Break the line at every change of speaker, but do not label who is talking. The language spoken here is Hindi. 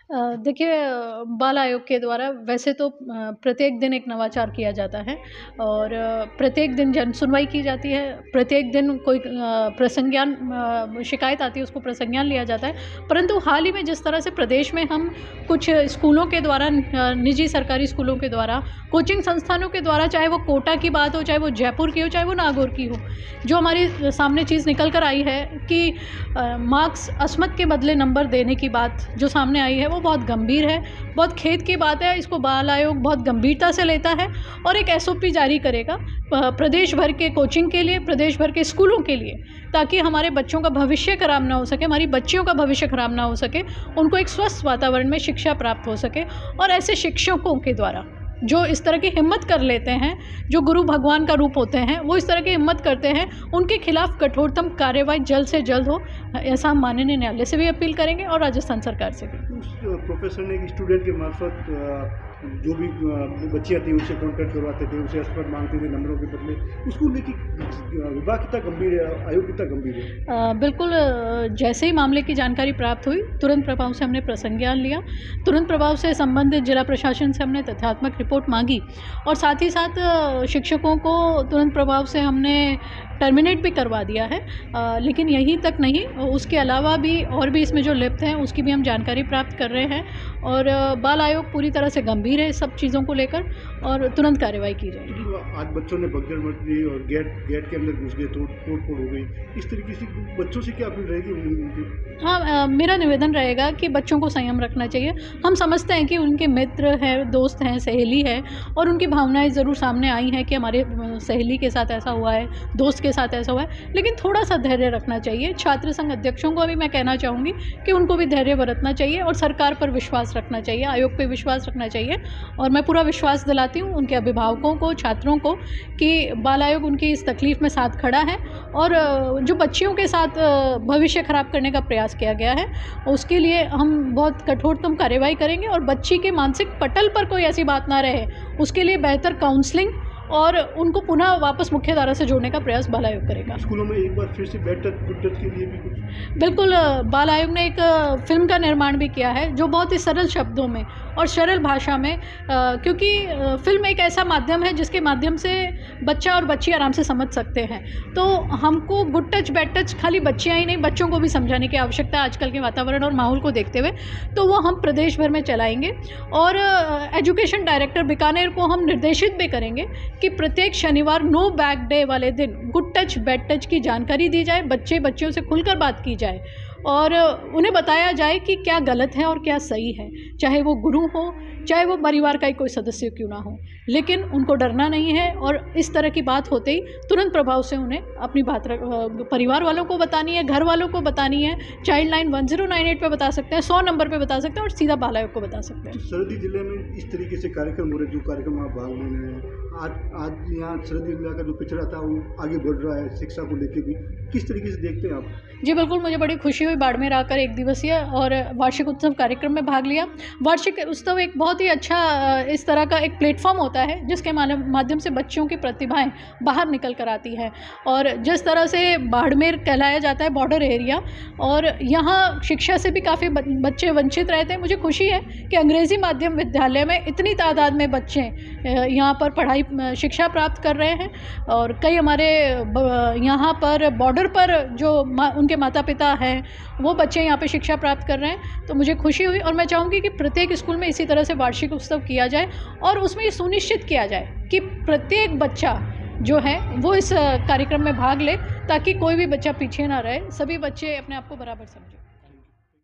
देखिए, बाल आयोग के द्वारा वैसे तो प्रत्येक दिन एक नवाचार किया जाता है और प्रत्येक दिन जन सुनवाई की जाती है। प्रत्येक दिन कोई प्रसंज्ञान शिकायत आती है, उसको प्रसंज्ञान लिया जाता है। परंतु हाल ही में जिस तरह से प्रदेश में हम कुछ स्कूलों के द्वारा, निजी सरकारी स्कूलों के द्वारा, कोचिंग संस्थानों के द्वारा, चाहे वो कोटा की बात हो, चाहे वो जयपुर की हो, चाहे वो नागौर की हो, जो हमारे सामने चीज़ निकल कर आई है कि मार्क्स अस्मत के बदले नंबर देने की बात जो सामने आई है, वो बहुत गंभीर है, बहुत खेद की बात है। इसको बाल आयोग बहुत गंभीरता से लेता है और एक एसओपी जारी करेगा प्रदेश भर के कोचिंग के लिए, प्रदेश भर के स्कूलों के लिए, ताकि हमारे बच्चों का भविष्य खराब ना हो सके, हमारी बच्चियों का भविष्य खराब ना हो सके, उनको एक स्वस्थ वातावरण में शिक्षा प्राप्त हो सके। और ऐसे शिक्षकों के द्वारा जो इस तरह की हिम्मत कर लेते हैं, जो गुरु भगवान का रूप होते हैं, वो इस तरह की हिम्मत करते हैं, उनके खिलाफ कठोरतम कार्रवाई जल्द से जल्द हो, ऐसा हम माननीय न्यायालय से भी अपील करेंगे और राजस्थान सरकार से भी।
उस प्रोफेसर ने स्टूडेंट के मार्फत जो भी बच्चियाँ थी उनसे कॉन्टैक्ट करवाते थे, उनसे अस्पत मांगते थे नंबरों के बदले, उसको लेके विभाग कितना गंभीर है, आयोग कितना गंभीर है?
बिल्कुल, जैसे ही मामले की जानकारी प्राप्त हुई, तुरंत प्रभाव से हमने प्रसंज्ञान लिया। तुरंत प्रभाव से संबंधित जिला प्रशासन से हमने तथ्यात्मक रिपोर्ट मांगी और साथ ही साथ शिक्षकों को तुरंत प्रभाव से हमने टर्मिनेट भी करवा दिया है। लेकिन यहीं तक नहीं, उसके अलावा भी और भी इसमें जो लिप्त हैं उसकी भी हम जानकारी प्राप्त कर रहे हैं और बाल आयोग पूरी तरह से गंभीर है सब चीज़ों को लेकर और तुरंत कार्रवाई की जाएगी।
आज बच्चों ने भगदड़ मच दी और गेट के अंदर घुस गए, तोड़ फोड़ हो गई, इस तरीके से बच्चों से क्या अपील रहेगी उनकी?
हाँ, मेरा निवेदन रहेगा कि बच्चों को संयम रखना चाहिए। हम समझते हैं कि उनके मित्र हैं, दोस्त हैं, सहेली है और उनकी भावनाएं ज़रूर सामने आई हैं कि हमारे सहेली के साथ ऐसा हुआ है, दोस्त के साथ ऐसा हुआ है, लेकिन थोड़ा सा धैर्य रखना चाहिए। छात्र संघ अध्यक्षों को भी मैं कहना चाहूँगी कि उनको भी धैर्य बरतना चाहिए और सरकार पर विश्वास रखना चाहिए, आयोग पर विश्वास रखना चाहिए। और मैं पूरा विश्वास दिलाती हूँ उनके अभिभावकों को, छात्रों को, कि बाल आयोग उनकी इस तकलीफ़ में साथ खड़ा है और जो बच्चियों के साथ भविष्य खराब करने का प्रयास किया गया है उसके लिए हम बहुत कठोरतम कार्रवाई करेंगे और बच्ची के मानसिक पटल पर कोई ऐसी बात ना रहे, उसके लिए बेहतर काउंसलिंग और उनको पुनः वापस मुख्यधारा से जोड़ने का प्रयास बाल आयोग करेगा।
स्कूलों में एक बार फिर से गुड टच के लिए भी कुछ?
बिल्कुल, बाल आयोग ने एक फिल्म का निर्माण भी किया है जो बहुत ही सरल शब्दों में और सरल भाषा में, क्योंकि फिल्म एक ऐसा माध्यम है जिसके माध्यम से बच्चा और बच्ची आराम से समझ सकते हैं। तो हमको गुड टच बैड टच खाली बच्चियाँ ही नहीं, बच्चों को भी समझाने की आवश्यकता है आजकल के वातावरण और माहौल को देखते हुए। तो वो हम प्रदेश भर में चलाएंगे और एजुकेशन डायरेक्टर बीकानेर को हम निर्देशित भी करेंगे कि प्रत्येक शनिवार नो बैग डे वाले दिन गुड टच बैड टच की जानकारी दी जाए, बच्चियों से खुलकर बात की जाए और उन्हें बताया जाए कि क्या गलत है और क्या सही है, चाहे वो गुरु हो, चाहे वो परिवार का ही कोई सदस्य क्यों ना हो, लेकिन उनको डरना नहीं है। और इस तरह की बात होते ही तुरंत प्रभाव से उन्हें अपनी बात परिवार वालों को बतानी है, घर वालों को बतानी है। चाइल्ड लाइन 1098 पे बता सकते हैं, 100 नंबर पे बता सकते हैं और सीधा बाल आयोग को बता सकते हैं।
सरहदी जिले में इस तरीके से कार्यक्रम हो रहे, जो कार्यक्रम आप भाग ले रहे हैं, आज यहाँ सरहदी जिला का जो पिछड़ा था वो आगे बढ़ रहा है शिक्षा को लेके भी, किस तरीके से देखते हैं आप?
जी बिल्कुल, मुझे बड़ी खुशी हुई बाड़मेर आकर एक दिवसीय और वार्षिक उत्सव कार्यक्रम में भाग लिया। वार्षिक उत्सव एक बहुत ही अच्छा इस तरह का एक प्लेटफॉर्म होता है जिसके माध्यम से बच्चों की प्रतिभाएं बाहर निकल कर आती हैं। और जिस तरह से बाड़मेर कहलाया जाता है बॉर्डर एरिया, और यहाँ शिक्षा से भी काफ़ी बच्चे वंचित रहते हैं, मुझे खुशी है कि अंग्रेज़ी माध्यम विद्यालय में इतनी तादाद में बच्चे यहाँ पर शिक्षा प्राप्त कर रहे हैं। और कई हमारे यहाँ पर बॉर्डर पर जो उनके माता पिता हैं वो बच्चे यहाँ पे शिक्षा प्राप्त कर रहे हैं, तो मुझे खुशी हुई। और मैं चाहूँगी कि प्रत्येक स्कूल में इसी तरह से वार्षिक उत्सव किया जाए और उसमें ये सुनिश्चित किया जाए कि प्रत्येक बच्चा जो है वो इस कार्यक्रम में भाग ले, ताकि कोई भी बच्चा पीछे ना रहे, सभी बच्चे अपने आप को बराबर समझें।